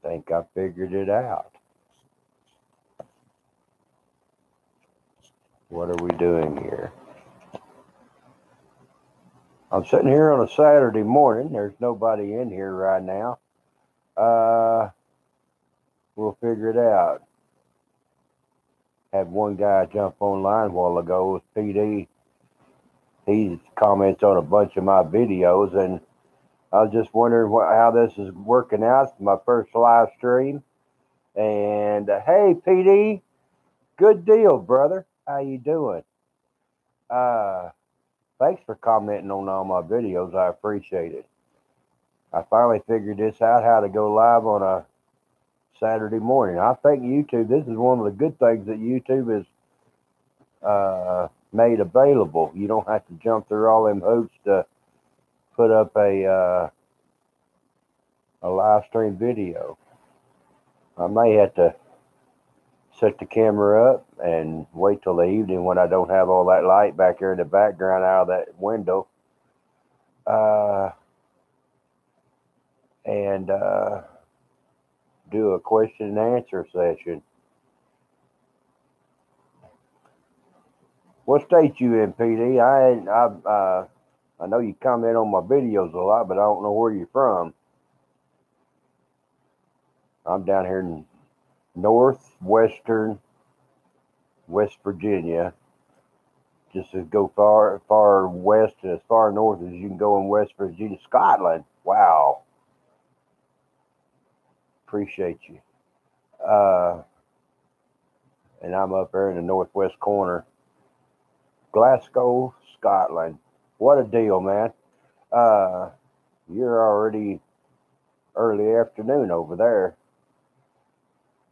think I figured it out. What are we doing here? I'm sitting here on a Saturday morning. There's nobody in here right now. We'll figure it out. Had one guy jump online a while ago with PD. He comments on a bunch of my videos, and I was just wondering how this is working out. It's my first live stream. And hey, PD, good deal, brother. How you doing? Thanks for commenting on all my videos. I appreciate it. I finally figured this out, how to go live on a Saturday morning. I think YouTube, this is one of the good things that YouTube has made available. You don't have to jump through all them hoops to put up a live stream video. I may have to set the camera up and wait till the evening when I don't have all that light back there in the background out of that window. And do a question and answer session. What state you in, PD? I know you comment on my videos a lot, but I don't know where you're from. I'm down here in northwestern West Virginia. Just to go far west and as far north as you can go in West Virginia. Scotland. Wow. Appreciate you. And I'm up there in the northwest corner. Glasgow, Scotland. What a deal, man. You're already early afternoon over there.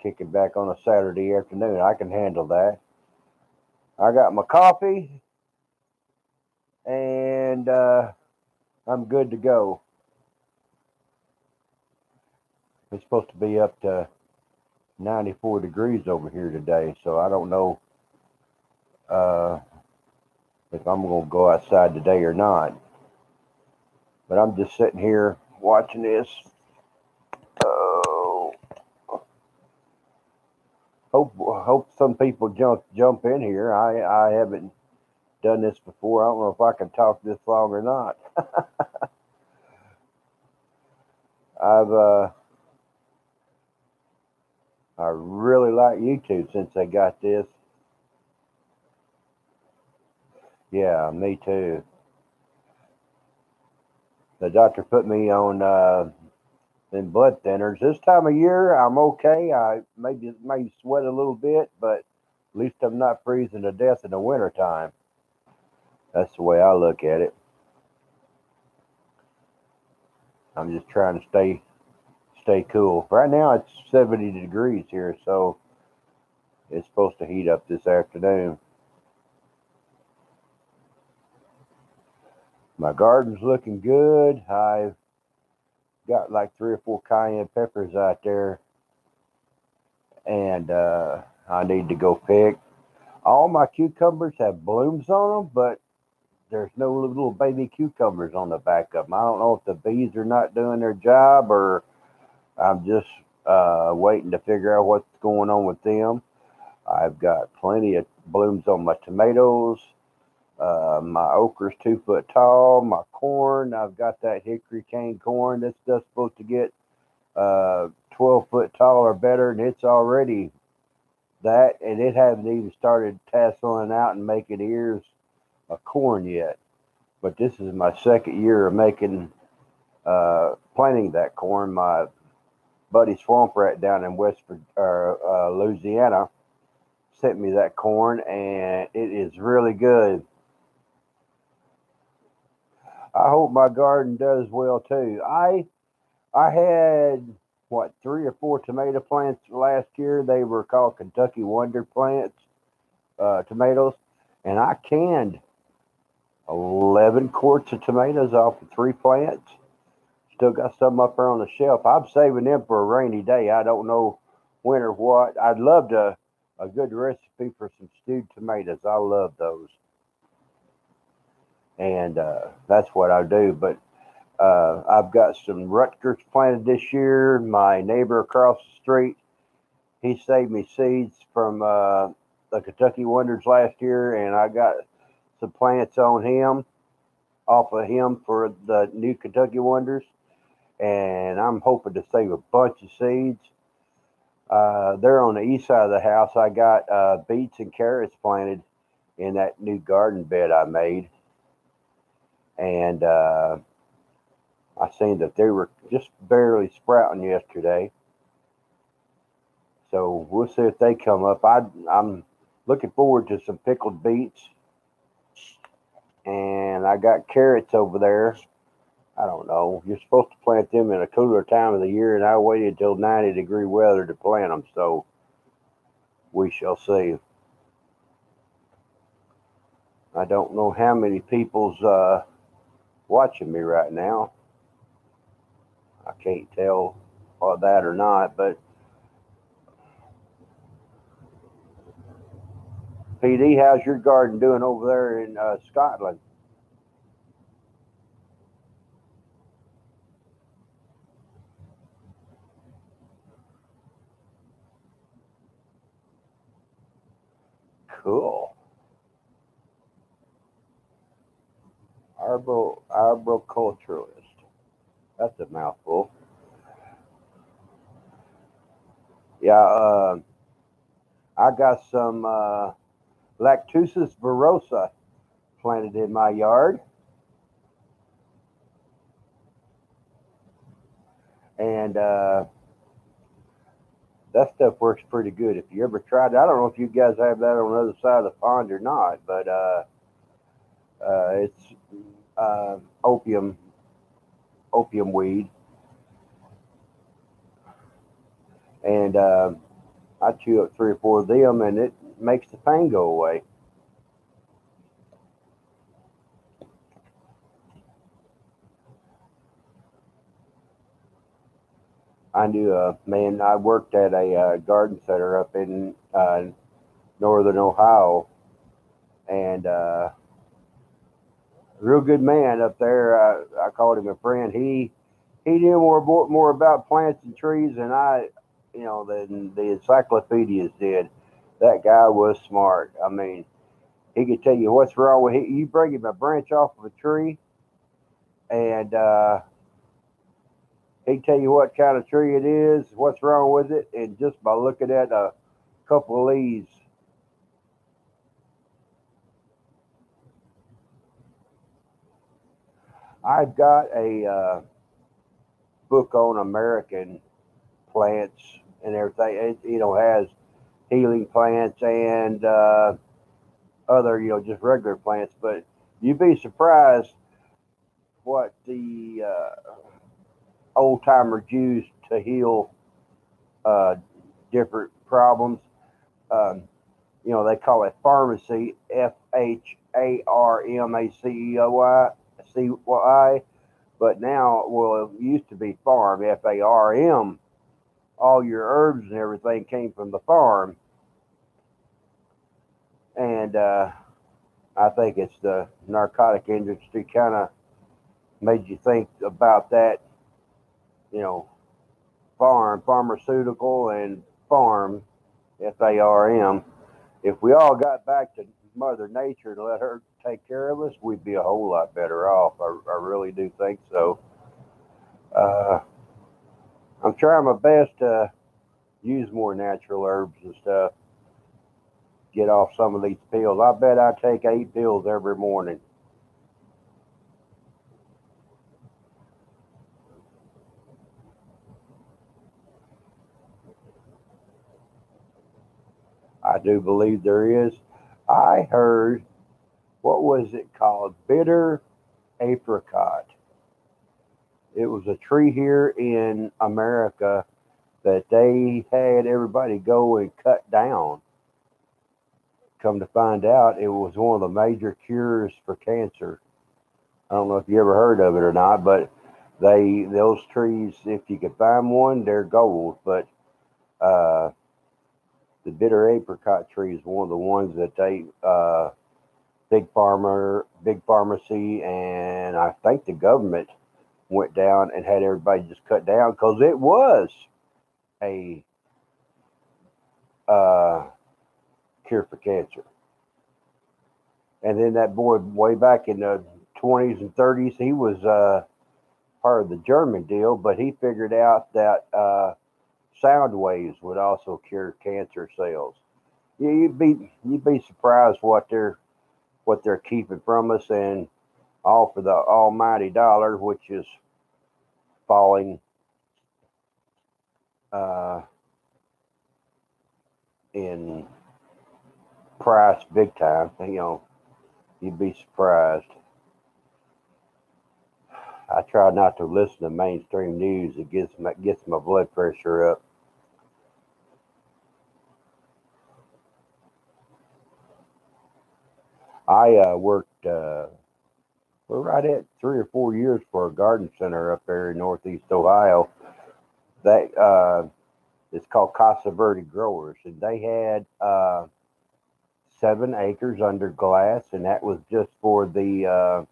Kicking back on a Saturday afternoon. I can handle that. I got my coffee, and I'm good to go. It's supposed to be up to 94 degrees over here today, so I don't know if I'm going to go outside today or not. But I'm just sitting here watching this. Hope some people jump in here. I haven't done this before. I don't know if I can talk this long or not. I really like YouTube since they got this. Yeah, me too. The doctor put me on them blood thinners. This time of year, I'm okay. I may sweat a little bit, but at least I'm not freezing to death in the wintertime. That's the way I look at it. I'm just trying to stay cool. Right now it's 70 degrees here, so it's supposed to heat up this afternoon. My garden's looking good. I've got like 3 or 4 cayenne peppers out there, and I need to go pick. All my cucumbers have blooms on them, but there's no little baby cucumbers on the back of them. I don't know if the bees are not doing their job, or I'm just waiting to figure out what's going on with them. I've got plenty of blooms on my tomatoes. My okra's 2 foot tall. My corn, I've got that hickory cane corn that's just supposed to get 12 foot tall or better, and it's already that, and it hasn't even started tasseling out and making ears of corn yet. But this is my second year of making planting that corn. My buddy Swamp Rat down in Louisiana sent me that corn, and it is really good. I hope my garden does well too. I had 3 or 4 tomato plants last year. They were called Kentucky Wonder plants, tomatoes, and I canned 11 quarts of tomatoes off of 3 plants. Still got some up there on the shelf. I'm saving them for a rainy day. I don't know when or what. I'd love a good recipe for some stewed tomatoes. I love those. And that's what I do. But I've got some Rutgers planted this year. My neighbor across the street, he saved me seeds from the Kentucky Wonders last year, and I got some plants on him, off of him for the new Kentucky Wonders, and I'm hoping to save a bunch of seeds. There on the east side of the house, I got beets and carrots planted in that new garden bed I made, and I seen that they were just barely sprouting yesterday. So we'll see if they come up. I'm looking forward to some pickled beets, and I got carrots over there. I don't know. You're supposed to plant them in a cooler time of the year, and I waited until 90-degree weather to plant them. So we shall see. I don't know how many people's watching me right now. I can't tell that or not, but PD, how's your garden doing over there in Scotland? Cool. Arboriculturalist. That's a mouthful. Yeah, I got some Lactusis virosa planted in my yard, and that stuff works pretty good. If you ever tried it, I don't know if you guys have that on the other side of the pond or not, but it's opium weed, and I chew up 3 or 4 of them, and it makes the pain go away. I knew a man. I worked at a garden center up in northern Ohio, and real good man up there. I called him a friend. He knew more about plants and trees than than the encyclopedias did. That guy was smart. I mean, he could tell you what's wrong with it. You bring him a branch off of a tree, and he'd tell you what kind of tree it is, what's wrong with it, and just by looking at a couple of leaves. I've got a book on American plants and everything. It has healing plants and other, just regular plants. But you'd be surprised what the old timers used to heal uh, different problems. Um, they call it pharmacy, Pharmaceoi, but now, well, it used to be farm, FARM. All your herbs and everything came from the farm, and I think it's the narcotic industry kind of made you think about that, you know, pharmaceutical, and farm, FARM. If we all got back to Mother Nature and let her take care of us, we'd be a whole lot better off. I really do think so. Uh, I'm trying my best to use more natural herbs and stuff, get off some of these pills. I bet I take 8 pills every morning. I do believe there is. I heard, what was it called? Bitter apricot. It was a tree here in America that they had everybody go and cut down. Come to find out, it was one of the major cures for cancer. I don't know if you ever heard of it or not, but those trees, if you could find one, they're gold. But uh, the bitter apricot tree is one of the ones that they big pharmacy, and I think the government went down and had everybody just cut down because it was a cure for cancer. And then that boy, way back in the 20s and 30s, he was part of the German deal, but he figured out that sound waves would also cure cancer cells. Yeah, you'd be surprised what they're keeping from us, and all for the almighty dollar, which is falling uh, in price big time. You'd be surprised. I try not to listen to mainstream news. It gets my blood pressure up. I worked we're right at 3 or 4 years for a garden center up there in Northeast Ohio. That it's called Casa Verde Growers, and they had 7 acres under glass, and that was just for the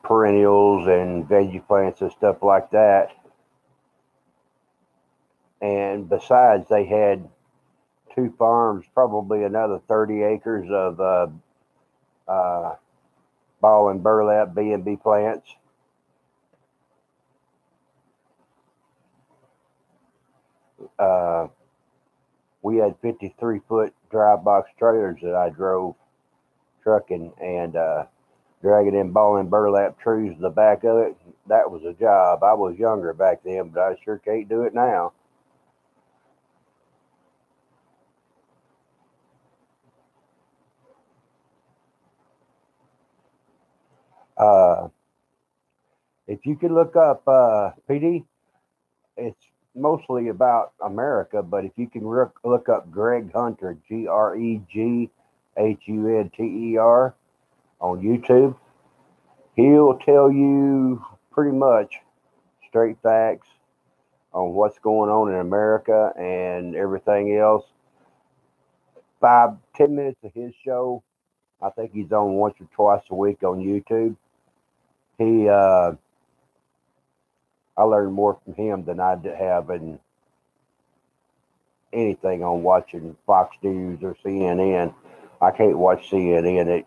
perennials and veggie plants and stuff like that. And besides, they had 2 farms, probably another 30 acres of uh, ball and burlap B&B plants. Uh, we had 53-foot dry box trailers that I drove trucking and dragging in ball and burlap trees to the back of it. That was a job. I was younger back then, but I sure can't do it now. Uh, if you could look up PD, it's mostly about America, but if you can look up Greg Hunter, GregHunter, on YouTube, he'll tell you pretty much straight facts on what's going on in America and everything else. 5, 10 minutes of his show. I think he's on once or twice a week on YouTube. He, I learned more from him than I have in anything on watching Fox News or CNN. I can't watch CNN; it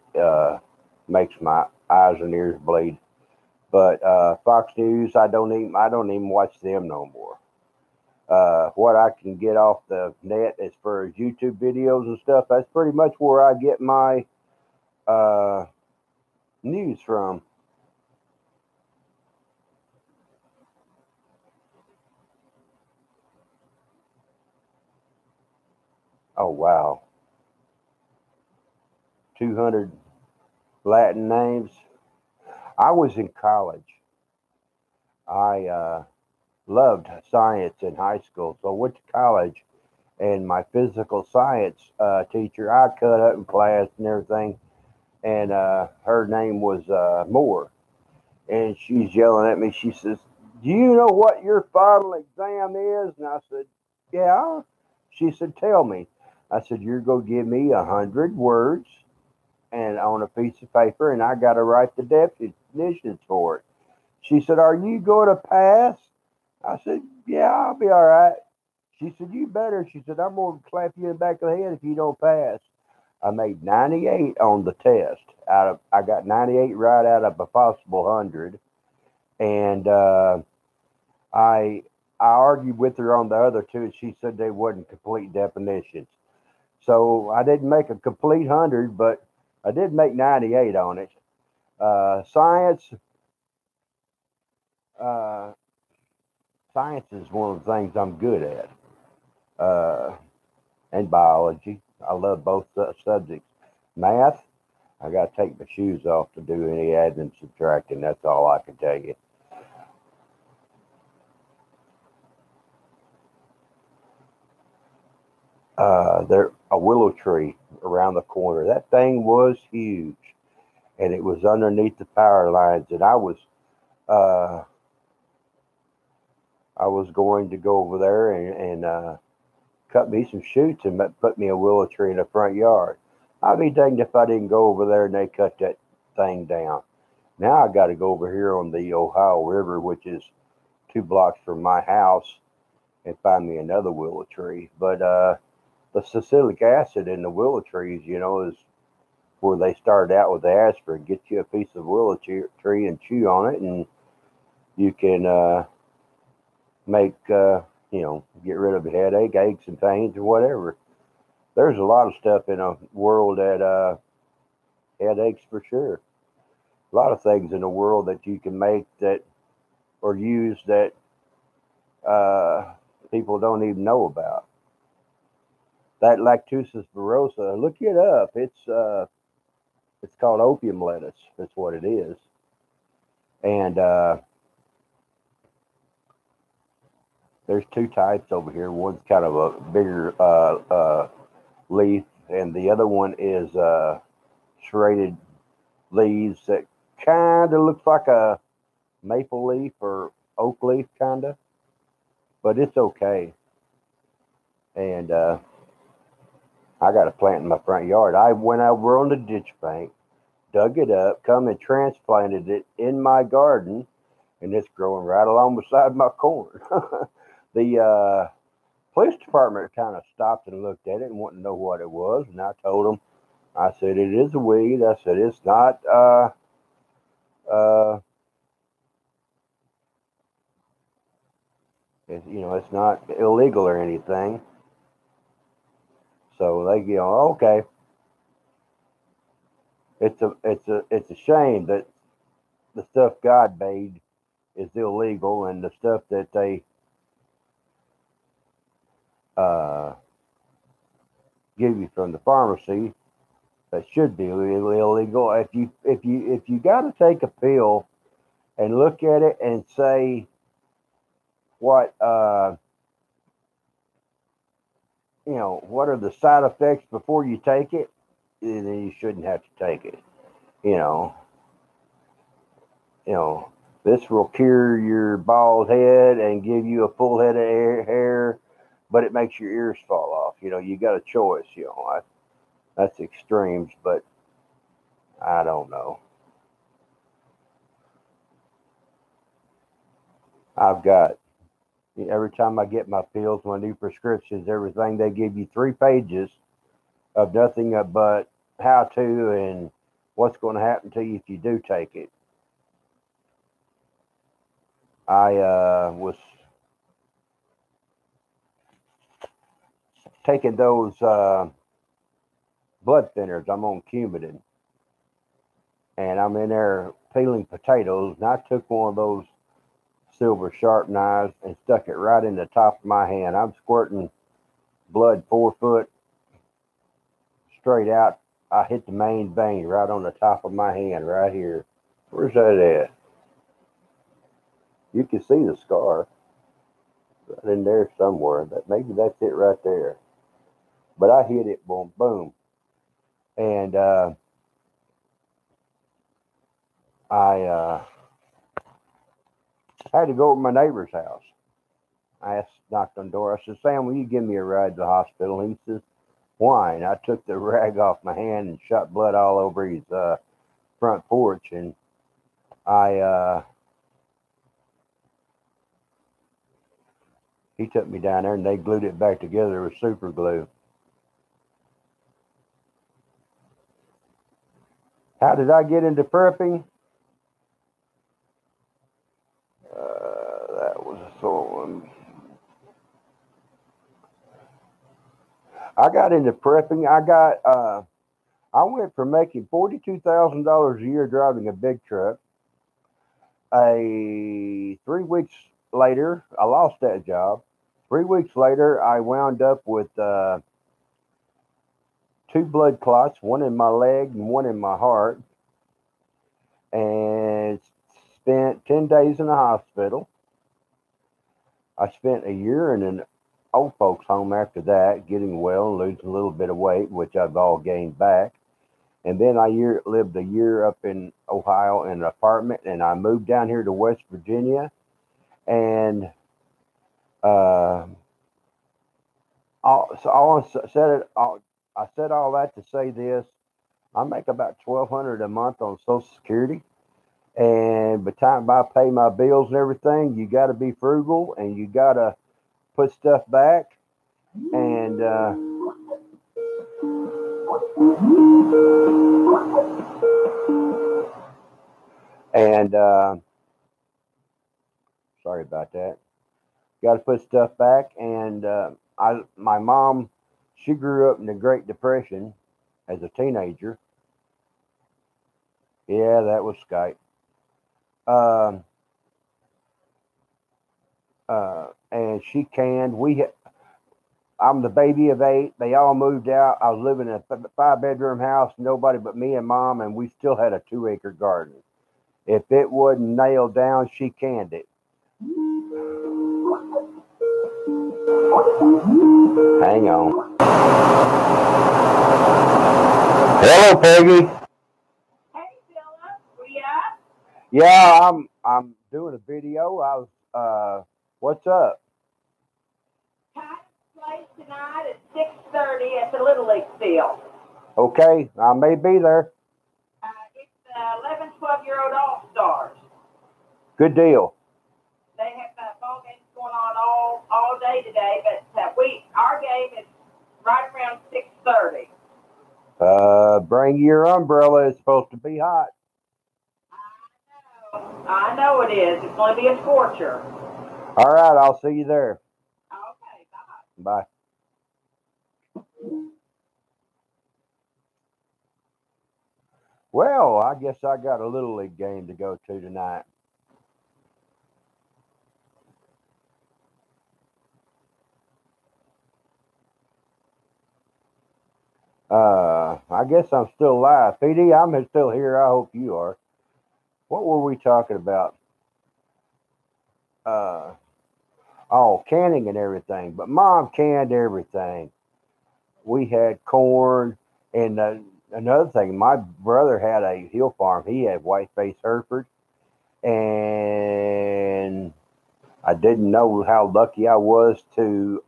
makes my eyes and ears bleed. But Fox News, I don't even watch them no more. What I can get off the net as far as YouTube videos and stuff, that's pretty much where I get my uh, news from. Oh wow, 200 Latin names. I was in college. I loved science in high school, so I went to college, and my physical science teacher, I cut up in class and everything, and her name was Moore, and she's yelling at me. She says, "Do you know what your final exam is?" And I said, "Yeah." She said, "Tell me." I said, "You're going to give me 100 words and on a piece of paper, and I got to write the definitions for it." She said, "Are you going to pass?" I said, "Yeah, I'll be all right." She said, "You better." She said, "I'm going to clap you in the back of the head if you don't pass." I made 98 on the test. I got 98 right out of a possible 100, and I I argued with her on the other two, and she said they wasn't complete definitions. So I didn't make a complete 100, but I did make 98 on it. Science, uh, science is one of the things I'm good at, and biology. I love both subjects. Math, I got to take my shoes off to do any adding and subtracting. That's all I can tell you. There, a willow tree around the corner. That thing was huge, and it was underneath the power lines. And uh, I was going to go over there and cut me some shoots and put me a willow tree in the front yard. I'd be danged if I didn't go over there and they cut that thing down. Now I got to go over here on the Ohio River, which is 2 blocks from my house, and find me another willow tree. But the salicylic acid in the willow trees, is where they started out with the aspirin. Get you a piece of willow tree and chew on it, and you can make, get rid of a headache, aches and pains, or whatever. There's a lot of stuff in the world that headaches for sure. A lot of things in the world that you can make that or use that uh, people don't even know about. That lactucus virosa, look it up. It's called opium lettuce. That's what it is. And there's two types over here. One's kind of a bigger leaf, and the other one is serrated leaves that kind of looks like a maple leaf or oak leaf, kind of. But it's okay. And I got a plant in my front yard. I went over on the ditch bank, dug it up, come and transplanted it in my garden, and it's growing right along beside my corn. The police department kind of stopped and looked at it and wanted to know what it was, and I told them, I said it is a weed. I said it's not uh, it's not illegal or anything. So they go, okay. It's a shame that the stuff God made is illegal, and the stuff that they uh, give you from the pharmacy that should be illegal. If you got to take a pill and look at it and say what what are the side effects before you take it, then you shouldn't have to take it. You know, you know, this will cure your bald head and give you a full head of hair, but it makes your ears fall off. You got a choice. That's extremes, but I don't know. I've got every time I get my pills, my new prescriptions, everything they give you 3 pages of nothing but how to and what's going to happen to you if you do take it. I was taking those blood thinners. I'm on Coumadin, and I'm in there peeling potatoes, and I took one of those silver sharp knives and stuck it right in the top of my hand. I'm squirting blood 4 foot straight out. I hit the main vein right on the top of my hand, right here. Where's that at? You can see the scar right in there somewhere. Maybe that's it right there. But I hit it, boom, boom, and I had to go to my neighbor's house. Knocked on the door. I said, Sam, will you give me a ride to the hospital? He says, why? And I took the rag off my hand and shot blood all over his front porch. And I, he took me down there and they glued it back together with super glue. How did I get into prepping? That was a sore one. I got into prepping. I went from making $42,000 a year driving a big truck. 3 weeks later, I lost that job. 3 weeks later, I wound up with 2 blood clots, one in my leg and one in my heart, and spent 10 days in the hospital. I spent a year in an old folks home after that, getting well and losing a little bit of weight, which I've all gained back. And then I lived a year up in Ohio in an apartment, and I moved down here to West Virginia. And uh, I said all that to say this: I make about $1,200 a month on Social Security, And by the time I pay my bills and everything, you got to be frugal and you got to put stuff back. And and sorry about that. Got to put stuff back. And my mom, she grew up in the Great Depression as a teenager. Yeah, that was Skype. Um, and she canned. I'm the baby of 8. They all moved out. I was living in a 5-bedroom house, nobody but me and mom, and we still had a 2-acre garden. If it wasn't nailed down, she canned it. Hang on. Hello, Peggy. Hey, Philip, were you up? Yeah, I'm doing a video. What's up? Titus plays tonight at 6:30 at the Little League field. Okay, I may be there. It's 11, 12-year-old All-Stars. Good deal. They have ball games going on all day today, but our game is right around 6:30. Bring your umbrella. It's supposed to be hot. I know it is. It's going to be a scorcher. All right, I'll see you there. Okay, bye. Bye. Well, I guess I got a Little League game to go to tonight. I guess I'm still live. PD, I'm still here. I hope you are. What were we talking about? Canning and everything. But Mom canned everything. We had corn, and another thing, my brother had a hill farm. He had white-faced Hereford, and I didn't know how lucky I was to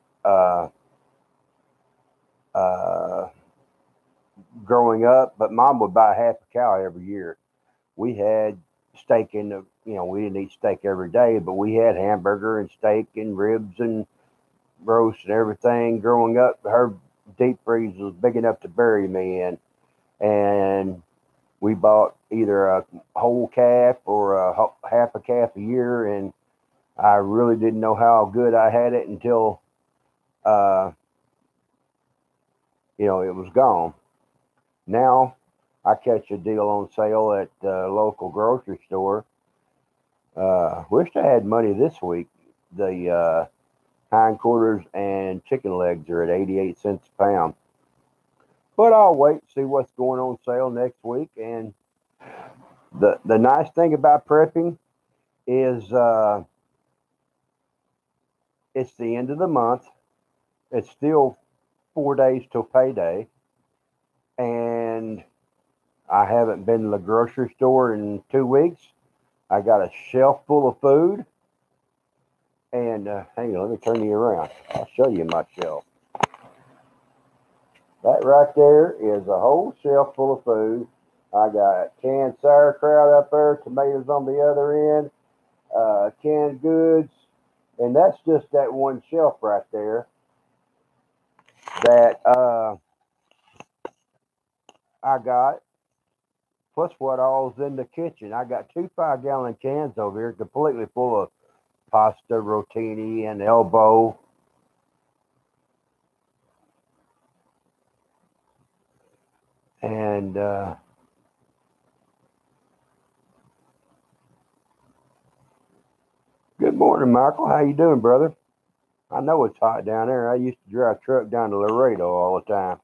growing up. But Mom would buy half a cow every year. We had steak in the, we didn't eat steak every day, but we had hamburger and steak and ribs and roast and everything growing up. Her deep freeze was big enough to bury me in, and we bought either a whole calf or half a calf a year, and I really didn't know how good I had it until it was gone. Now I catch a deal on sale at the local grocery store. Wished I had money this week. The hindquarters and chicken legs are at 88 cents a pound. But I'll wait and see what's going on sale next week. And the nice thing about prepping is it's the end of the month. It's still 4 days till payday. And I haven't been to the grocery store in 2 weeks. I got a shelf full of food. And hang on, let me turn you around. I'll show you my shelf. That right there is a whole shelf full of food. I got canned sauerkraut up there, tomatoes on the other end, canned goods, and that's just that one shelf right there that I got, plus what all's in the kitchen. I got 2 5-gallon cans over here completely full of pasta, rotini, and elbow. And good morning, Michael. How you doing, brother? I know it's hot down there. I used to drive truck down to Laredo all the time.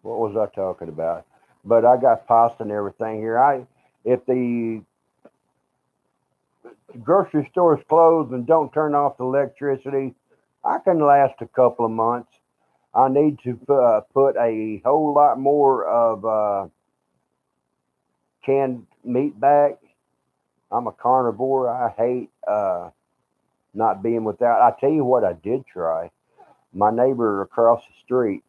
What was I talking about? But I got pasta and everything here. If the grocery store is closed and don't turn off the electricity, I can last a couple of months. I need to put a whole lot more of canned meat back. I'm a carnivore. I hate not being without. I tell you what, I did try. My neighbor across the street,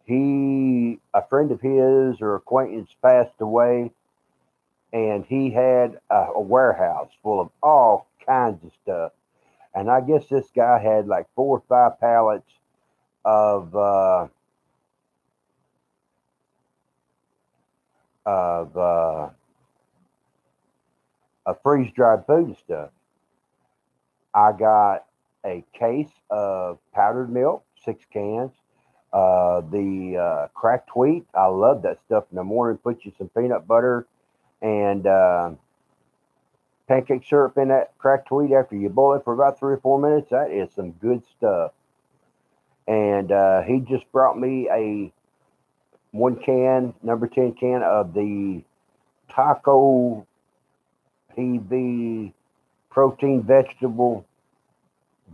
a friend of his or acquaintance passed away, and he had a warehouse full of all kinds of stuff. And I guess this guy had like 4 or 5 pallets of of uh, freeze dried food and stuff. I got a case of powdered milk, 6 cans. The cracked wheat, I love that stuff in the morning. Put you some peanut butter and pancake syrup in that cracked wheat after you boil it for about 3 or 4 minutes. That is some good stuff. And he just brought me a 1 can, number 10 can of the Taco PV protein vegetable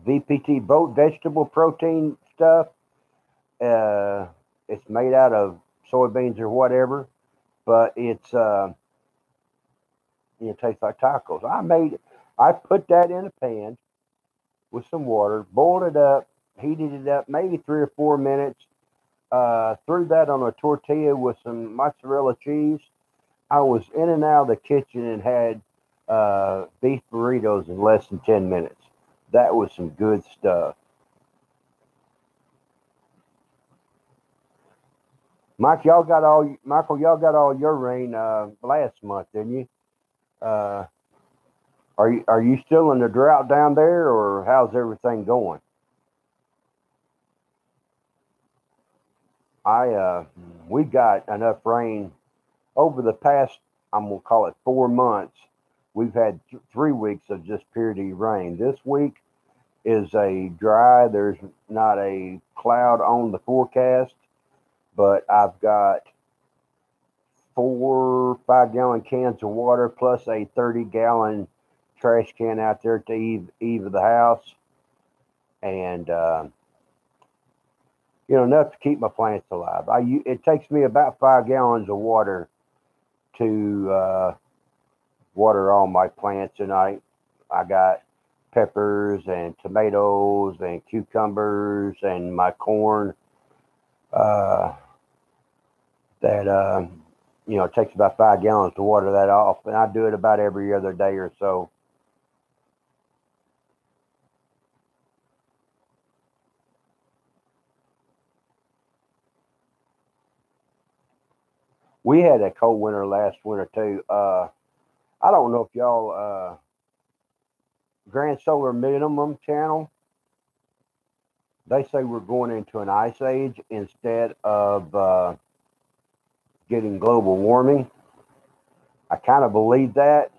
VPT boat vegetable protein stuff. It's made out of soybeans or whatever, but it tastes like tacos. I put that in a pan with some water, boiled it up, heated it up maybe 3 or 4 minutes. Threw that on a tortilla with some mozzarella cheese. I was in and out of the kitchen and had beef burritos in less than 10 minutes. That was some good stuff. Michael, y'all got all your rain last month, didn't you? Uh, are you still in the drought down there, or how's everything going? I We got enough rain over the past, I'm gonna call it 4 months. We've had 3 weeks of just purity rain. This week is a dry. There's not a cloud on the forecast, but I've got 4 5 gallon cans of water plus a 30-gallon trash can out there at the eve of the house, and enough to keep my plants alive. It takes me about 5 gallons of water to water all my plants, and I got peppers and tomatoes and cucumbers and my corn uh, that it takes about 5 gallons to water that off, and I do it about every other day or so. We had a cold winter last winter too. I don't know if y'all Grand Solar Minimum channel. They say we're going into an ice age instead of getting global warming. I kind of believe that.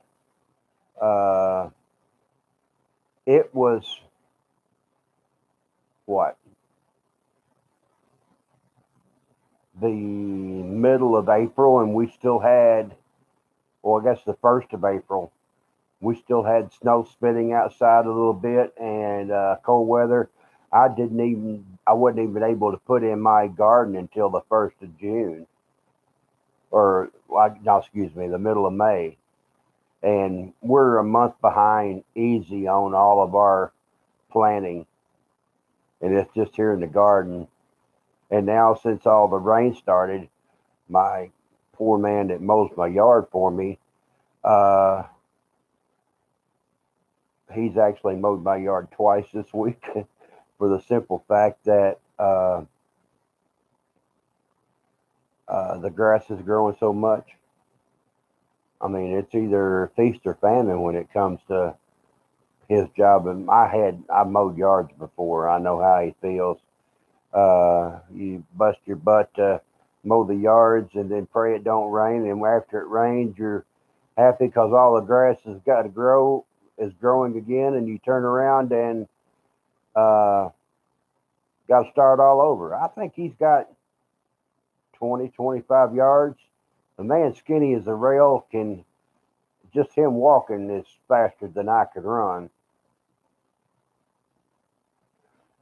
Uh, it was what, the middle of April, and we still had, well, I guess the 1st of April, we still had snow spitting outside a little bit and cold weather. I wasn't even able to put in my garden until the 1st of June, or like, no, excuse me, the middle of May. And we're a month behind easy on all of our planting, and it's just here in the garden. And now, since all the rain started, my poor man that mows my yard for me, uh, he's actually mowed my yard twice this week for the simple fact that the grass is growing so much. I mean, it's either feast or famine when it comes to his job. And I mowed yards before. I know how he feels. You bust your butt to mow the yards and then pray it don't rain. And after it rains, you're happy because all the grass has got to grow, is growing again. And you turn around and uh, got to start all over. I think he's got 20, 25 yards. The man skinny as a rail can, just him walking is faster than I could run.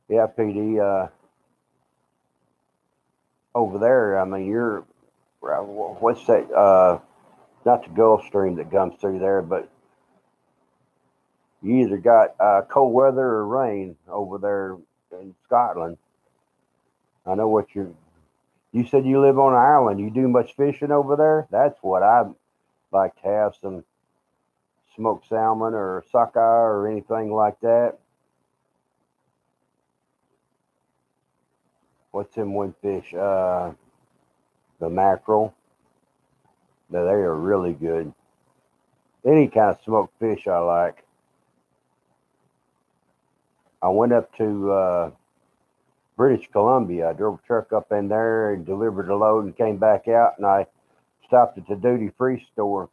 Yeah, PD, over there, I mean, what's that? Not the Gulf Stream that comes through there, but you either got cold weather or rain over there in Scotland. I know what you're, You said you live on an island. You do much fishing over there? That's what I'd like to have, some smoked salmon or sockeye or anything like that. What's in one fish? The mackerel. Now, they are really good. Any kind of smoked fish I like. I went up to British Columbia. I drove a truck up in there and delivered a load and came back out, and I stopped at the duty free store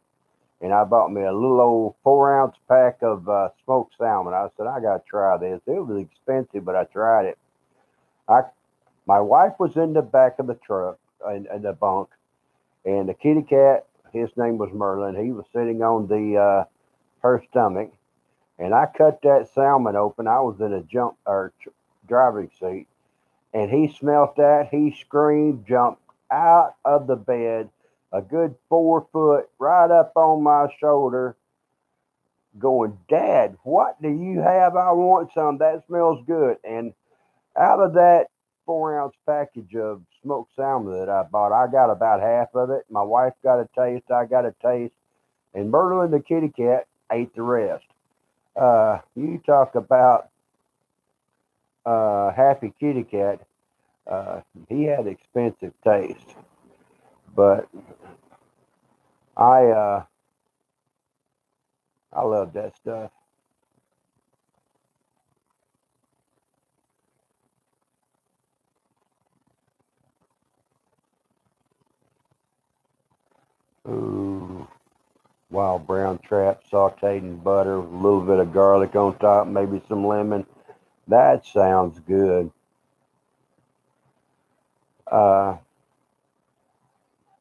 and I bought me a little old 4 ounce pack of smoked salmon. I said, I got to try this. It was expensive, but I tried it. I My wife was in the back of the truck in the bunk, and the kitty cat, his name was Merlin. He was sitting on the her stomach, and I cut that salmon open. I was in a driving seat, and he smelt that. He screamed, jumped out of the bed, a good 4 foot, right up on my shoulder, going, Dad, what do you have? I want some. That smells good. And out of that 4 ounce package of smoked salmon that I bought, I got about half of it. My wife got a taste. I got a taste. And Merlin, the kitty cat, ate the rest. You talk about happy kitty cat. He had expensive taste, but I uh, I love that stuff. Ooh, wild brown trout sauteed in butter, a little bit of garlic on top, maybe some lemon. That sounds good. Uh,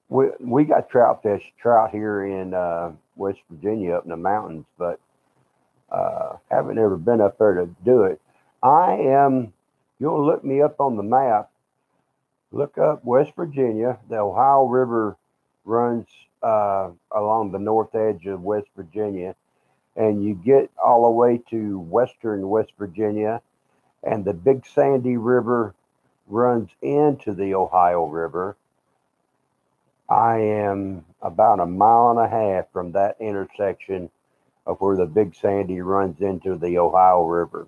we got trout here in West Virginia up in the mountains, but haven't ever been up there to do it. I am. You'll look me up on the map. Look up West Virginia. The Ohio River runs along the north edge of West Virginia, and you get all the way to western West Virginia, and the Big Sandy River runs into the Ohio River. I am about a mile and a half from that intersection of where the Big Sandy runs into the Ohio River.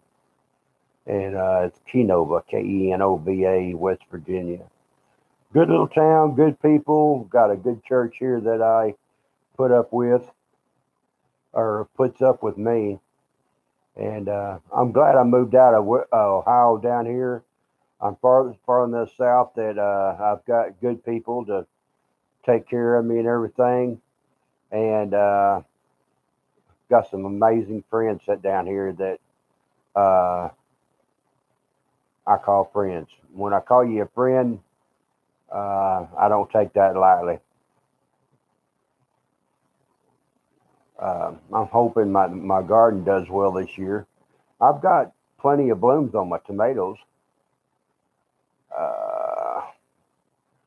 And it's Kenova, Kenova, West Virginia. Good little town, good people. Got a good church here that I put up with, or puts up with me. And I'm glad I moved out of Ohio down here. I'm far enough south that I've got good people to take care of me and everything. And got some amazing friends set down here that uh, I call friends. When I call you a friend, I don't take that lightly. I'm hoping my garden does well this year. I've got plenty of blooms on my tomatoes. Uh,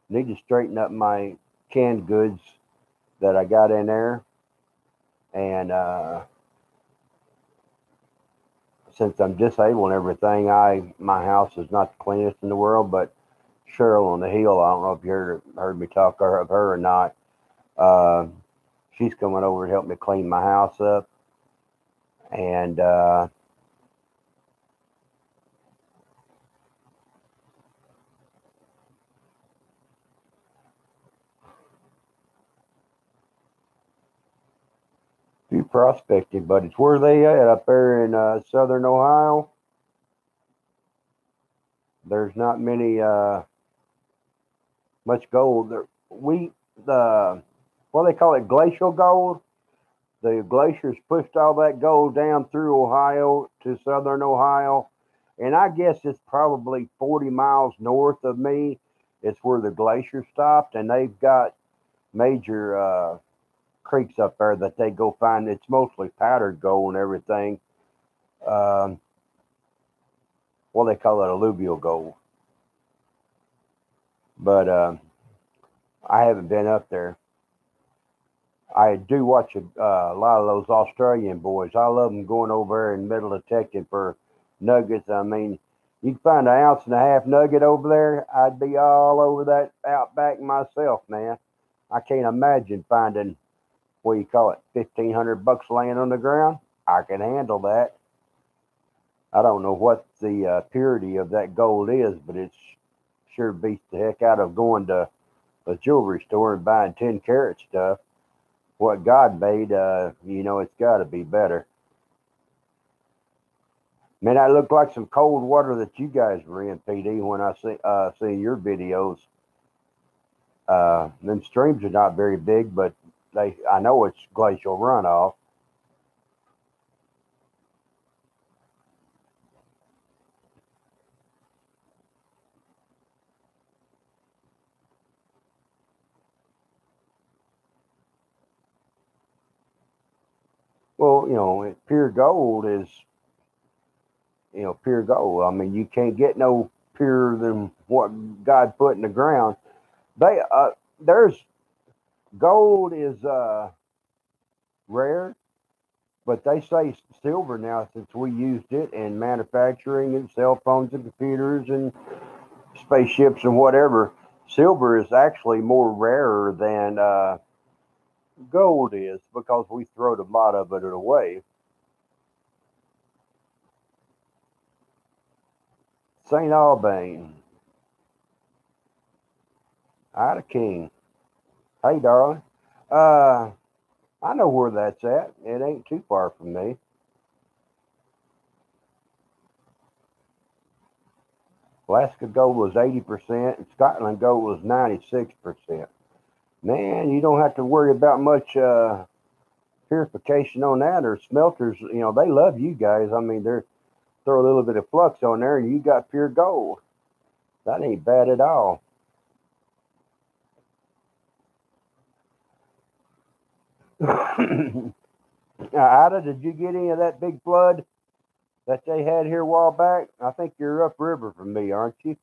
Need to straighten up my canned goods that I got in there. And since I'm disabled and everything, my house is not the cleanest in the world. But Cheryl on the hill, I don't know if you heard me talk of her or not. Uh, she's coming over to help me clean my house up, and do prospecting. But it's where they at up there in southern Ohio. There's not many much gold. The what they call it, glacial gold. The glaciers pushed all that gold down through Ohio to southern Ohio, and I guess it's probably 40 miles north of me. It's where the glacier stopped, and they've got major creeks up there that they go find. It's mostly powdered gold and everything. Um, well, they call it alluvial gold, but I haven't been up there. I do watch a lot of those Australian boys. I love them going over there in the middle of detecting for nuggets. I mean, You can find an ounce and a half nugget over there. I'd be all over that Outback myself, man. I can't imagine finding, what do you call it, $1,500 laying on the ground. I can handle that. I don't know what the purity of that gold is, but it's sure beats the heck out of going to a jewelry store and buying 10 carat stuff. What God made, it's got to be better. Man, that looked like some cold water that you guys were in, PD, when I see your videos. Them streams are not very big, but I know it's glacial runoff. Well, pure gold is, pure gold. I mean, you can't get no purer than what God put in the ground. There's gold is rare, but they say silver now, since we used it in manufacturing and cell phones and computers and spaceships and whatever. Silver is actually more rarer than gold is, because we throwed a lot of it away. St. Albans, Ida King. Hey, darling. Uh, I know where that's at. It ain't too far from me. Alaska gold was 80%, and Scotland gold was 96%. Man, you don't have to worry about much purification on that, or smelters. They love you guys. I mean, they're throw a little bit of flux on there, and you got pure gold. That ain't bad at all. Ida, did you get any of that big flood that they had here a while back? I think you're upriver from me, aren't you?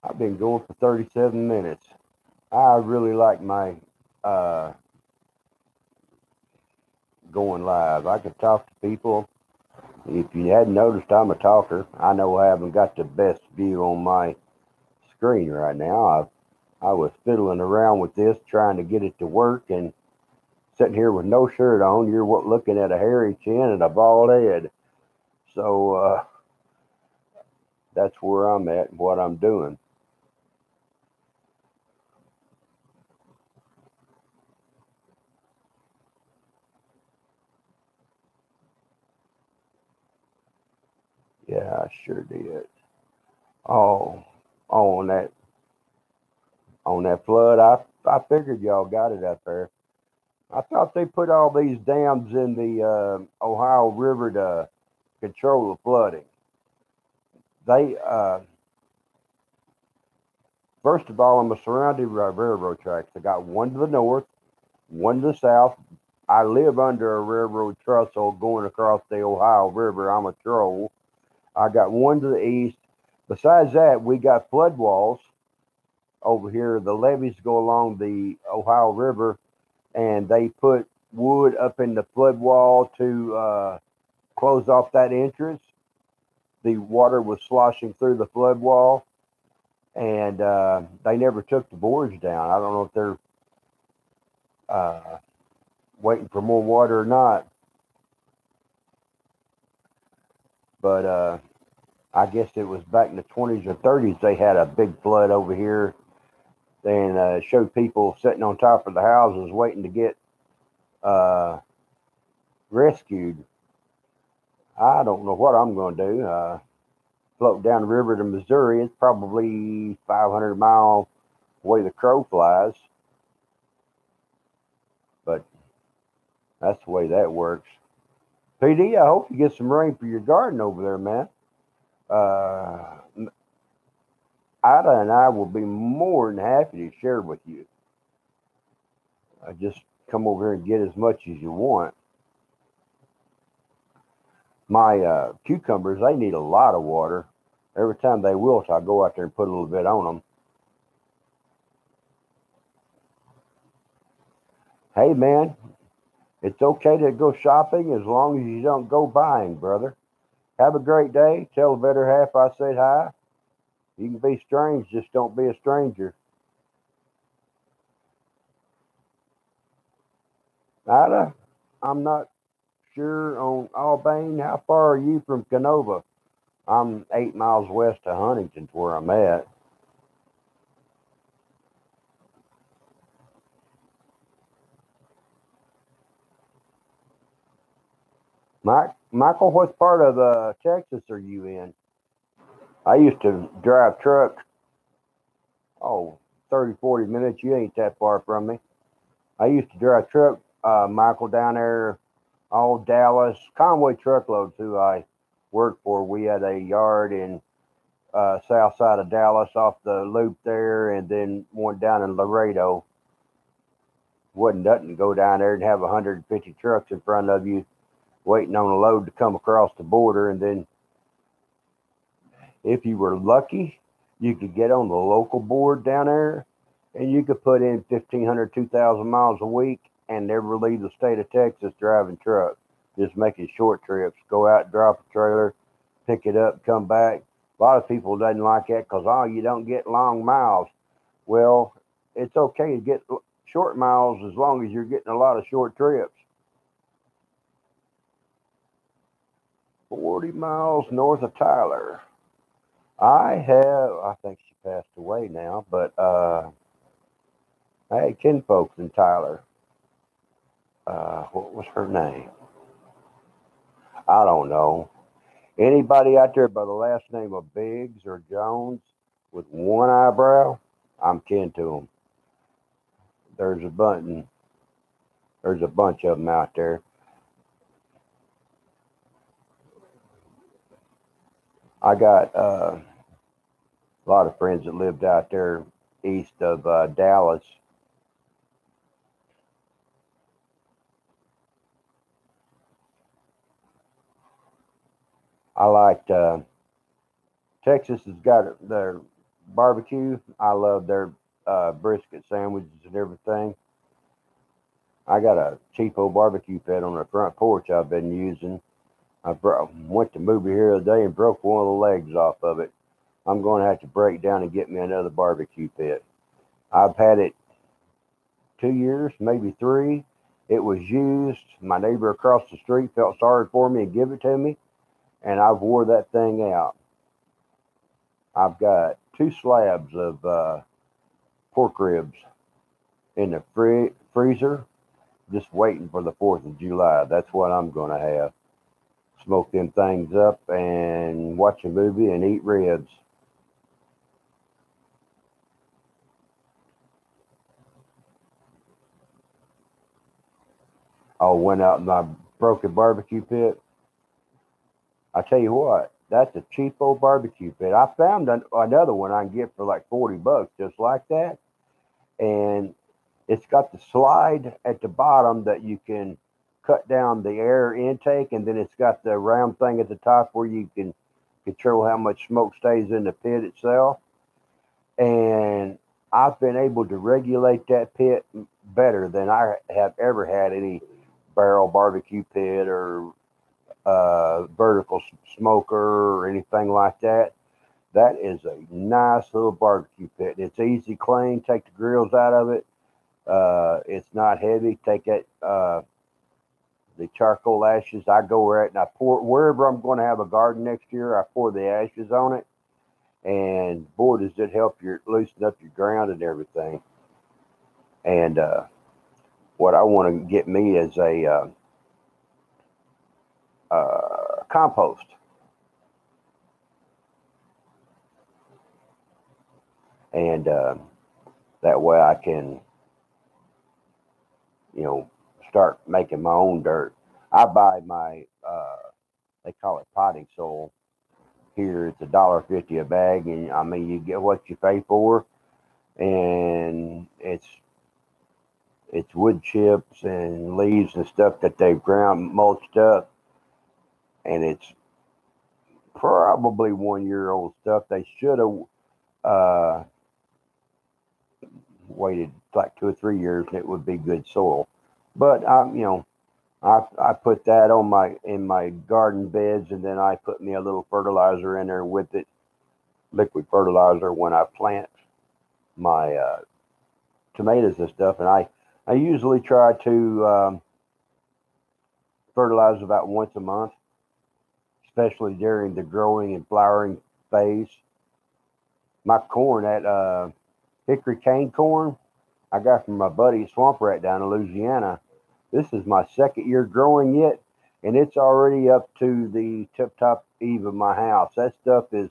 I've been going for 37 minutes. I really like my uh, going live. I could talk to people. If you hadn't noticed, I'm a talker. I know I haven't got the best view on my screen right now. I was fiddling around with this, trying to get it to work, and sitting here with no shirt on. You're looking at a hairy chin and a bald head. So that's where I'm at and what I'm doing. Yeah, I sure did. Oh, on that flood, I figured y'all got it up there. I thought they put all these dams in the Ohio River to control the flooding. They First of all, I'm surrounded by railroad tracks. I got one to the north, one to the south. I live under a railroad trestle going across the Ohio River. I'm a troll. I got one to the east. Besides that, we got flood walls over here. The levees go along the Ohio River, and they put wood up in the flood wall to close off that entrance. The water was sloshing through the flood wall, and they never took the boards down. I don't know if they're waiting for more water or not, but I guess it was back in the 20s or 30s they had a big flood over here, and showed people sitting on top of the houses waiting to get uh, rescued. I don't know what I'm going to do. Float down the river to Missouri. It's probably 500 miles away the crow flies, but that's the way that works. PD, I hope you get some rain for your garden over there, man. Uh, Ida and I will be more than happy to share with you. Just come over here and get as much as you want. My cucumbers, they need a lot of water. Every time they wilt, I go out there and put a little bit on them. Hey, man, it's okay to go shopping as long as you don't go buying, brother. Have a great day. Tell the better half I said hi. You can be strange, just don't be a stranger. Ida, I'm not sure on Albany. How far are you from Canova? I'm 8 miles west of Huntington's where I'm at. Michael, what part of Texas are you in? I used to drive truck. Oh, 30, 40 minutes. You ain't that far from me. I used to drive truck, Michael, down there, all Dallas. Conway Truckloads, who I worked for. We had a yard in south side of Dallas off the loop there, and then one down in Laredo. Wasn't nothing to go down there and have 150 trucks in front of you waiting on a load to come across the border. And then, if you were lucky, you could get on the local board down there and you could put in 1,500, 2,000 miles a week and never leave the state of Texas driving truck, just making short trips. Go out, drop a trailer, pick it up, come back. A lot of people doesn't like that because, oh, you don't get long miles. Well, it's okay to get short miles as long as you're getting a lot of short trips. 40 miles north of Tyler. I think she passed away now, but I had kinfolks in Tyler. What was her name? I don't know. Anybody out there by the last name of Biggs or Jones with one eyebrow, I'm kin to them. There's a bunch. There's a bunch of them out there. I got a lot of friends that lived out there east of Dallas. I liked Texas has got their barbecue. I love their brisket sandwiches and everything. I got a cheapo barbecue pit on the front porch I've been using. Went to move here the other day and broke one of the legs off of it. I'm going to have to break down and get me another barbecue pit. I've had it 2 years, maybe three. It was used. My neighbor across the street felt sorry for me and gave it to me, and I've wore that thing out. I've got two slabs of pork ribs in the freezer, just waiting for the 4th of July. That's what I'm going to have. Smoke them things up and watch a movie and eat ribs. I went out in my broken barbecue pit. I tell you what, that's a cheap old barbecue pit. I found another one I can get for like $40, just like that. And it's got the slide at the bottom that you can cut down the air intake, and then it's got the round thing at the top where you can control how much smoke stays in the pit itself. And I've been able to regulate that pit better than I have ever had any barrel barbecue pit or vertical smoker or anything like that. That is a nice little barbecue pit. It's easy clean. Take the grills out of it. It's not heavy. Take that the charcoal ashes. I go where it and I pour wherever I'm going to have a garden next year. I pour the ashes on it, and boy, does it help your loosen up your ground and everything. And what I want to get me is a compost, and that way I can, you know, start making my own dirt. I buy my they call it potting soil here. It's $1.50 a bag, and I mean you get what you pay for, and it's wood chips and leaves and stuff that they've ground mulched up, and it's probably 1 year old stuff. They should have uh, waited like 2 or 3 years, and it would be good soil. But you know, I put that on in my garden beds, and then I put me a little fertilizer in there with it, liquid fertilizer, when I plant my tomatoes and stuff. And I usually try to fertilize about once a month, especially during the growing and flowering phase. My corn, that hickory cane corn, I got from my buddy Swamp Rat down in Louisiana. This is my second year growing it, and it's already up to the tip top eve of my house. That stuff is,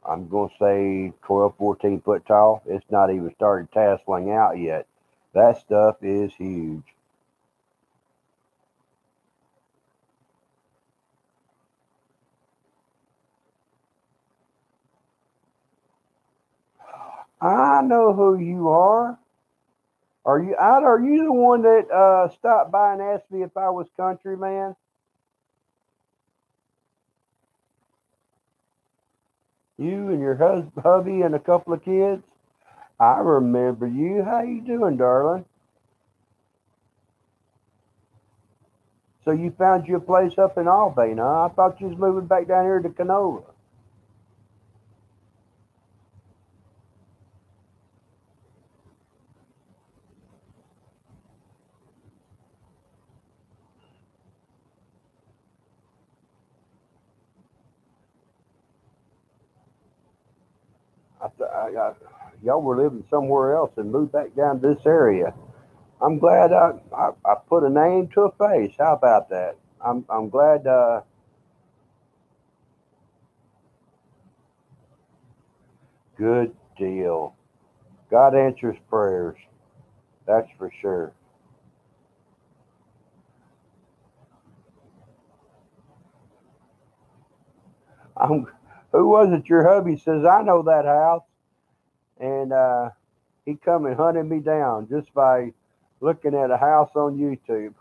I'm going to say, 12, 14 foot tall. It's not even started tasseling out yet. That stuff is huge. I know who you are. Are you the one that stopped by and asked me if I was country, man? You and your hubby and a couple of kids? I remember you. How you doing, darling? So you found you a place up in Albany, huh? I thought you was moving back down here to Canova. Y'all were living somewhere else and moved back down to this area. I'm glad I put a name to a face. How about that? I'm glad. Good deal. God answers prayers. That's for sure. I'm. Who was it? Your hubby says I know that house, and he come and hunted me down just by looking at a house on YouTube.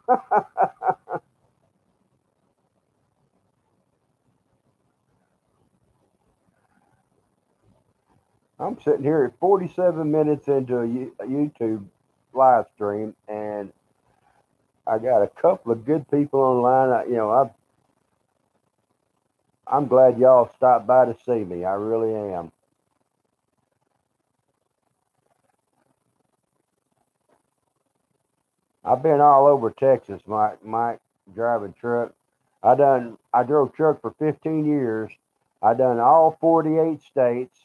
I'm sitting here at 47 minutes into a YouTube live stream, and I got a couple of good people online. I'm glad y'all stopped by to see me. I really am. I've been all over Texas, Mike, driving truck. I drove truck for 15 years. I done all 48 states.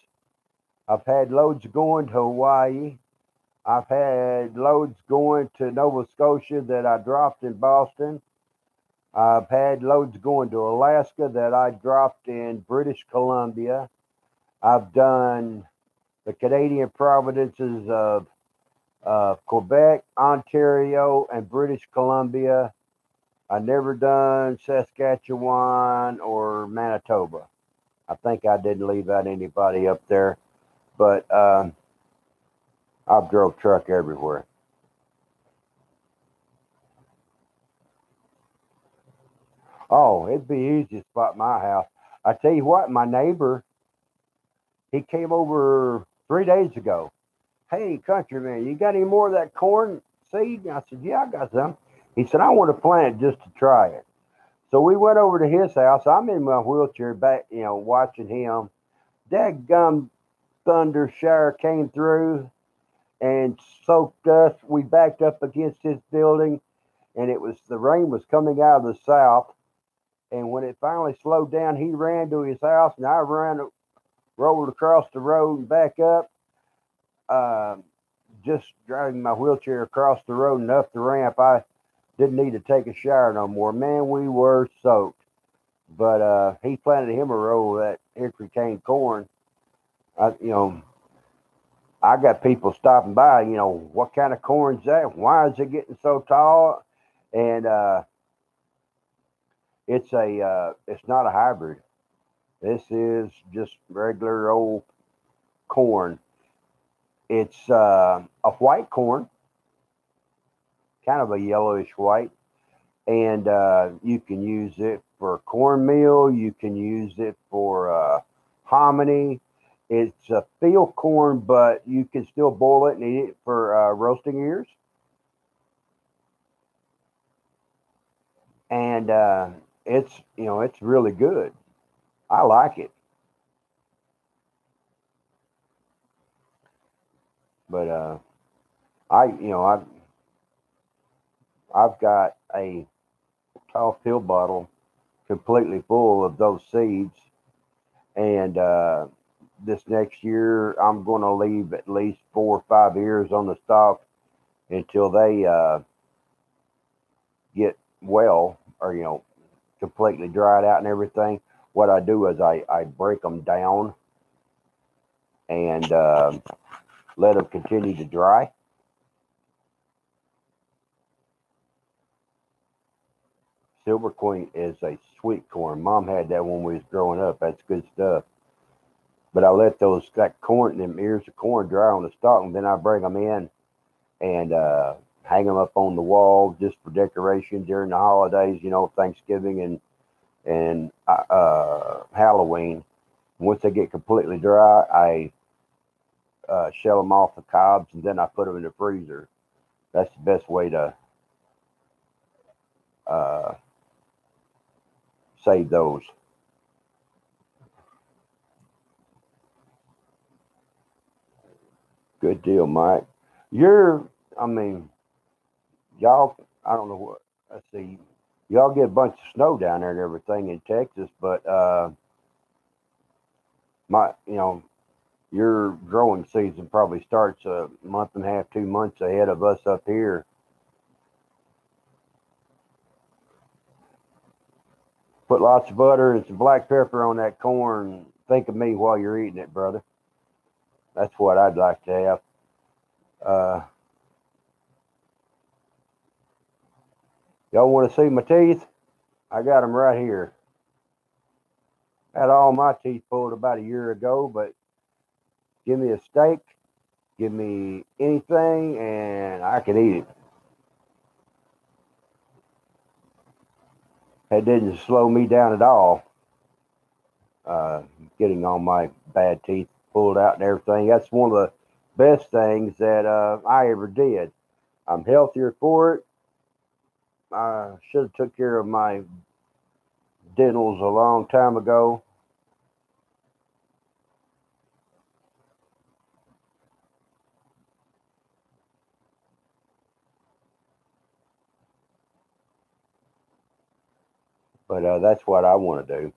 I've had loads going to Hawaii. I've had loads going to Nova Scotia that I dropped in Boston. I've had loads going to Alaska that I dropped in British Columbia. I've done the Canadian provinces of Quebec, Ontario, and British Columbia. I never done Saskatchewan or Manitoba. I think I didn't leave out anybody up there, but I've drove truck everywhere. Oh, it'd be easy to spot my house. I tell you what, my neighbor, he came over 3 days ago. Hey, countryman, you got any more of that corn seed? I said, yeah, I got some. He said, I want to plant it just to try it. So we went over to his house. I'm in my wheelchair back, watching him. Dadgum thunder shower came through and soaked us. We backed up against his building, and the rain was coming out of the south. And when it finally slowed down, he ran to his house, and I rolled across the road and back up, uh, just driving my wheelchair across the road and up the ramp. I didn't need to take a shower no more. Man, we were soaked. But he planted him a row of that hickory cane corn. I, you know, I got people stopping by. What kind of corn's that? Why is it getting so tall? And it's not a hybrid. This is just regular old corn. It's a white corn, kind of a yellowish white, and you can use it for cornmeal. You can use it for hominy. It's a field corn, but you can still boil it and eat it for roasting ears. and it's it's really good. I like it, but I've got a tall pill bottle completely full of those seeds, and this next year I'm going to leave at least 4 or 5 years on the stalk until they get well, or completely dried out and everything. What I do is I break them down and let them continue to dry. Silver Queen is a sweet corn. Mom had that when we was growing up. That's good stuff. But I let that corn, them ears of corn, dry on the stalk, and then I bring them in and hang them up on the wall just for decoration during the holidays. Thanksgiving and Halloween. Once they get completely dry, I shell them off the cobs and then I put them in the freezer. That's the best way to uh, save those. Good deal, Mike. You're, I mean, y'all, I don't know what, let's see, y'all get a bunch of snow down there and everything in Texas, but my, your growing season probably starts a month and a half, 2 months ahead of us up here. Put lots of butter and some black pepper on that corn. Think of me while you're eating it, brother. That's what I'd like to have. Uh, y'all want to see my teeth? I got them right here. Had all my teeth pulled about a year ago, but give me a steak, give me anything, and I can eat it. That didn't slow me down at all. Uh, Getting all my bad teeth pulled out and everything. That's one of the best things that I ever did. I'm healthier for it. I should have took care of my dentals a long time ago, but that's what I want to do.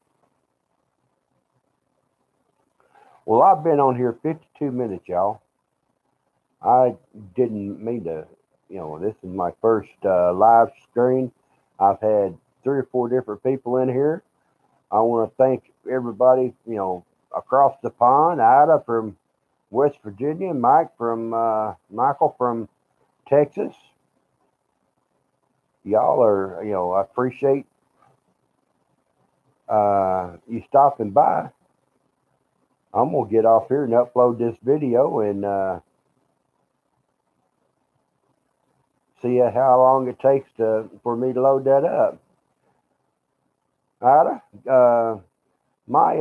Well, I've been on here 52 minutes, y'all. I didn't mean to, this is my first live screen. I've had 3 or 4 different people in here. I want to thank everybody, across the pond. Ida from West Virginia, Michael from Texas. Y'all are, I appreciate you stopping by. I'm gonna get off here and upload this video and see how long it takes for me to load that up. Ida, my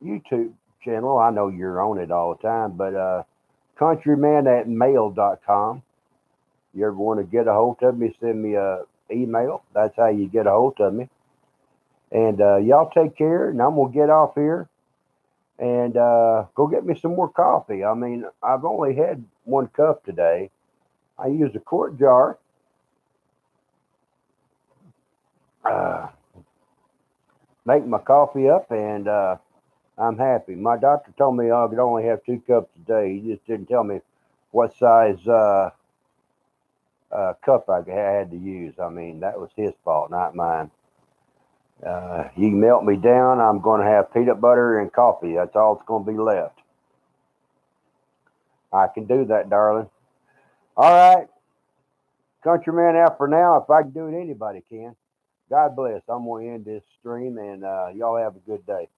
YouTube channel, I know you're on it all the time, but countryman@mail.com. You ever want to get a hold of me, send me a email. That's how you get a hold of me. And y'all take care, and I'm going to get off here and go get me some more coffee. I mean, I've only had 1 cup today. I use a quart jar. Uh, Make my coffee up, and I'm happy. My doctor told me I could only have 2 cups a day. He just didn't tell me what size cup I had to use. I mean, that was his fault, not mine. You can melt me down. I'm going to have peanut butter and coffee. That's all that's going to be left. I can do that, darling. All right. Countryman out for now. If I can do it, anybody can. God bless. I'm going to end this stream, and y'all have a good day.